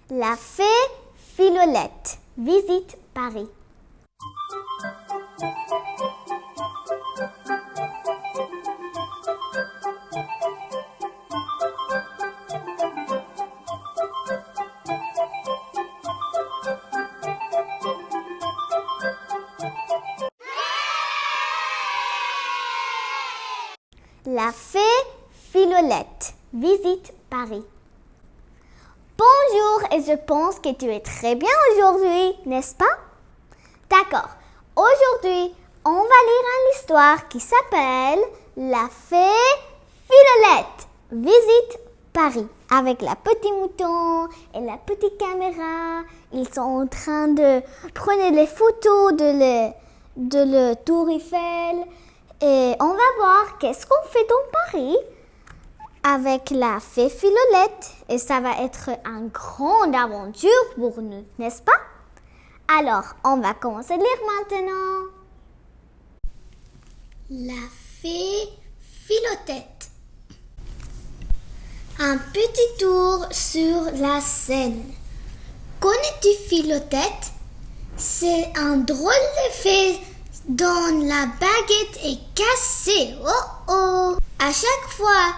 La fée Philolette visite Paris. La fée Philolette visite Paris. Bonjour, et je pense que tu es très bien aujourd'hui, n'est-ce pas? D'accord. Aujourd'hui, on va lire une histoire qui s'appelle La fée Philolette visite Paris. Avec la petite mouton et la petite caméra, ils sont en train de prendre les photos de le Tour Eiffel. Et on va voir qu'est-ce qu'on fait dans Paris avec la fée Philolette. Et ça va être une grande aventure pour nous, n'est-ce pas? Alors, on va commencer à lire maintenant. La fée Philolette. Un petit tour sur la Seine. Connais-tu Philolette? C'est un drôle de fée dont la baguette est cassée. Oh oh! À chaque fois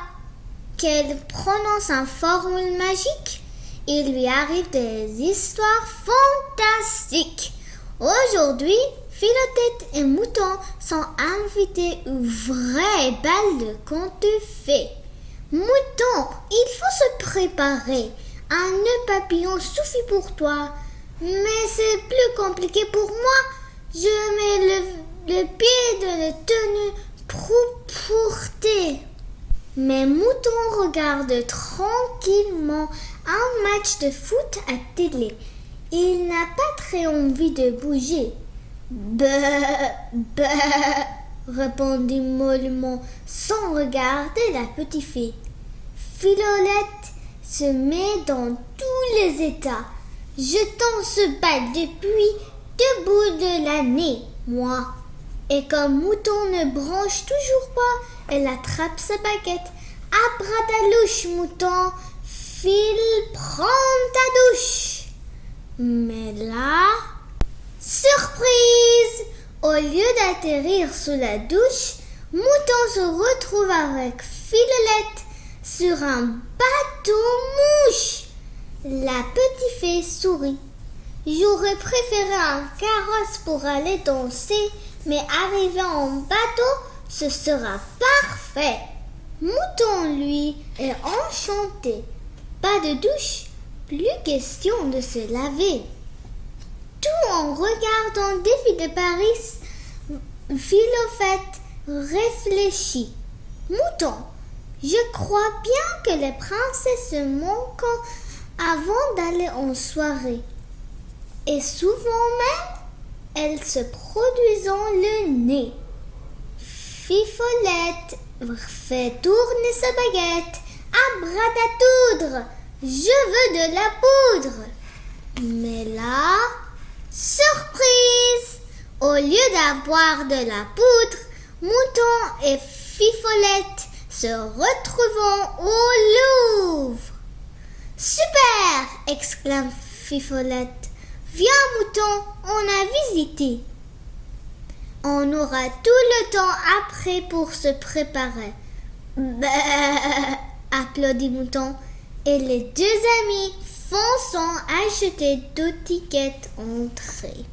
qu'elle prononce une formule magique, il lui arrive des histoires fantastiques. Aujourd'hui, Philolette et Mouton sont invités au vrai bal de contes de fées. Mouton, il faut se préparer. Un nœud papillon suffit pour toi, mais c'est plus compliqué pour moi. Je mets le pied de la tenue pour porter. Mais Mouton regarde tranquillement un match de foot à télé. Il n'a pas très envie de bouger. Bah, répondit mollement sans regarder la petite fille. Philolette se met dans tous les états. Je t'en se bat depuis debout de l'année, moi. Et comme Mouton ne branche toujours pas, elle attrape sa baguette. À bras d'alouche, Mouton, file prendre ta douche. Mais là, surprise! Au lieu d'atterrir sous la douche, Mouton se retrouve avec Philolette sur un bateau mouche. La petite fée sourit. J'aurais préféré un carrosse pour aller danser, mais arriver en bateau, ce sera parfait. Mouton, lui, est enchanté. Pas de douche, plus question de se laver. Tout en regardant le défi de Paris, Philolette réfléchit. Mouton, je crois bien que les princesses se manquent avant d'aller en soirée. Et souvent même, elles se produisant le nez. Philolette fait tourner sa baguette. À bras Je veux de la poudre. Mais là, surprise! Au lieu d'avoir de la poudre, Mouton et Philolette se retrouvent au Louvre. Super! Exclame Philolette. Viens, Mouton, on a visité. On aura tout le temps après pour se préparer. Applaudit Mouton. Et les deux amis fonçant acheter 2 tickets entrée.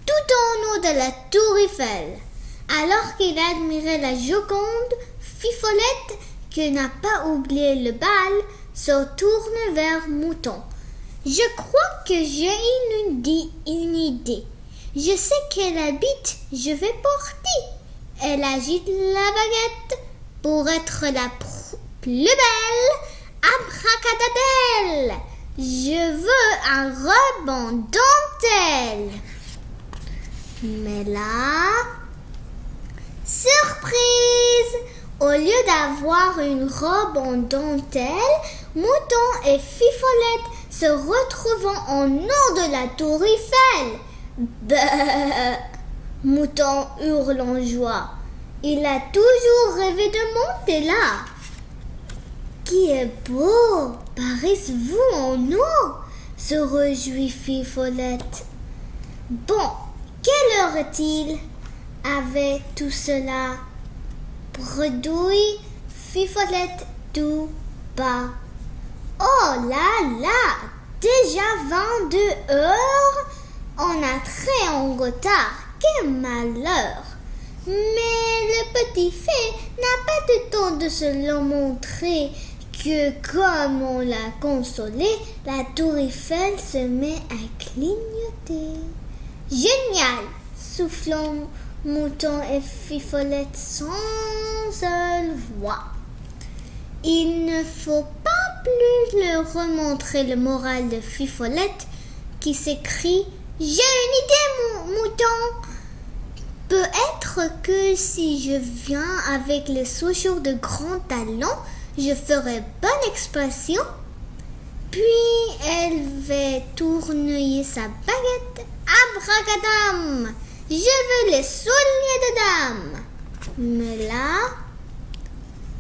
Tout en haut de la Tour Eiffel, alors qu'il admirait la Joconde, Philolette, qui n'a pas oublié le bal, se tourne vers Mouton. Je crois que j'ai une idée. Je sais quelle habite je vais porter. Elle agite la baguette pour être la plus belle. Abracadabelle! Je veux un robe en dentelle. Mais là, surprise! Au lieu d'avoir une robe en dentelle, Mouton et Philolette se retrouvent en haut de la Tour Eiffel. Mouton hurle en joie. Il a toujours rêvé de monter là. Qui est beau! Paris vous en eau! se réjouit Fifolette. Bon, quelle heure est-il? Avec tout cela, bredouille Fifolette tout bas. Oh là là, déjà 22 heures? On a très en retard, quel malheur! Mais le petit fée n'a pas de temps de se le montrer que comme on l'a consolé, la tour Eiffel se met à clignoter. Génial! Soufflons Mouton et Fifolette sans seule voix. Il ne faut pas plus leur remontrer le moral de Fifolette qui s'écrie « J'ai une idée, Mouton !» Peut-être que si je viens avec les chaussures de grand talon, je ferai bonne expression. Puis elle va tourner sa baguette. Abracadam! Je veux les souliers de dame. Mais là,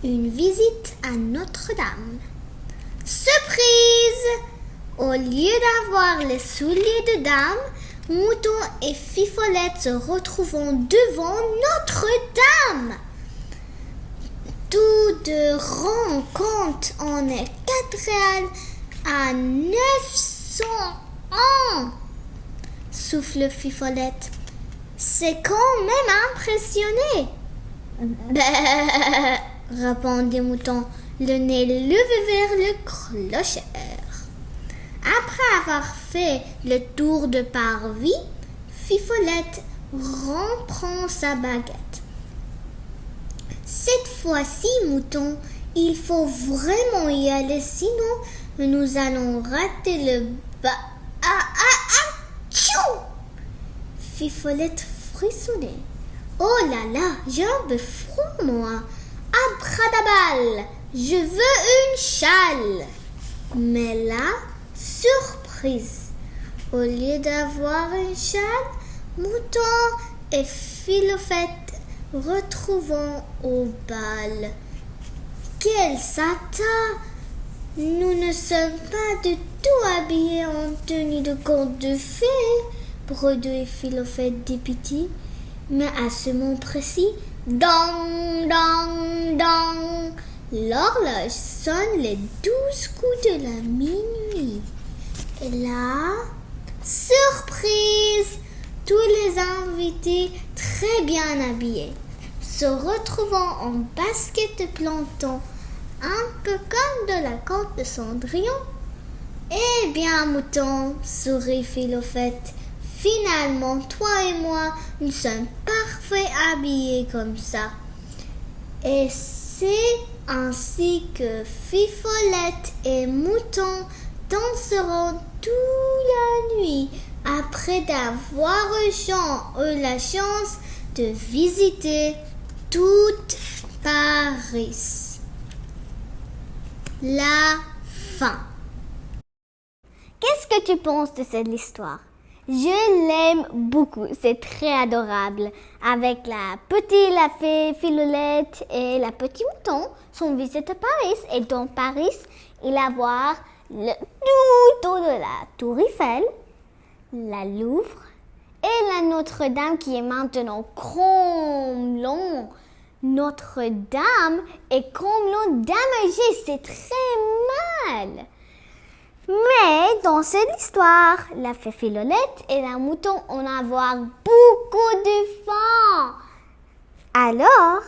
une visite à Notre-Dame. Surprise! Au lieu d'avoir les souliers de dame, Mouton et Fifolette se retrouveront devant Notre-Dame. Tout de rang compte en est 4 réals à 900 ans. Souffle Fifolette. C'est quand même impressionné. Répondit Mouton, le nez levé vers le clocher. Après avoir fait le tour de parvis, Fifolette reprend sa baguette. Cette fois-ci, Mouton, il faut vraiment y aller, sinon nous allons rater le bas. Tchou! Fifolette frissonnait. Oh là là, j'ai un peu froid, moi. Abradabal, je veux une châle. Mais là, surprise, au lieu d'avoir une châle, Mouton et Fifolette retrouvons au bal. Quel satin! Nous ne sommes pas du tout habillés en tenue de conte de fées, bredouille Fifolette dépitée. Mais à ce moment précis, dong, dong, dong, l'horloge sonne les 12 coups de la minuit. Et là, surprise! Tous les invités très bien habillés, se retrouvant en basket de planton, un peu comme de la côte de Cendrillon. Eh bien, Mouton, sourit Fifolette, finalement, toi et moi, nous sommes parfait habillés comme ça. Et c'est ainsi que Fifolette et Mouton danseront toute la nuit après d'avoir eu la chance de visiter toute Paris. La fin. Qu'est-ce que tu penses de cette histoire? Je l'aime beaucoup, c'est très adorable. Avec la fée Fifolette et la petite Mouton, son visite à Paris. Et dans Paris, il va voir le tout autour de la tour Eiffel, la Louvre et la Notre-Dame qui est maintenant comblon. Notre-Dame est comblon damagée, c'est très mal. Mais dans cette histoire, la fée Fifolette et la Mouton vont avoir beaucoup de faim. Alors,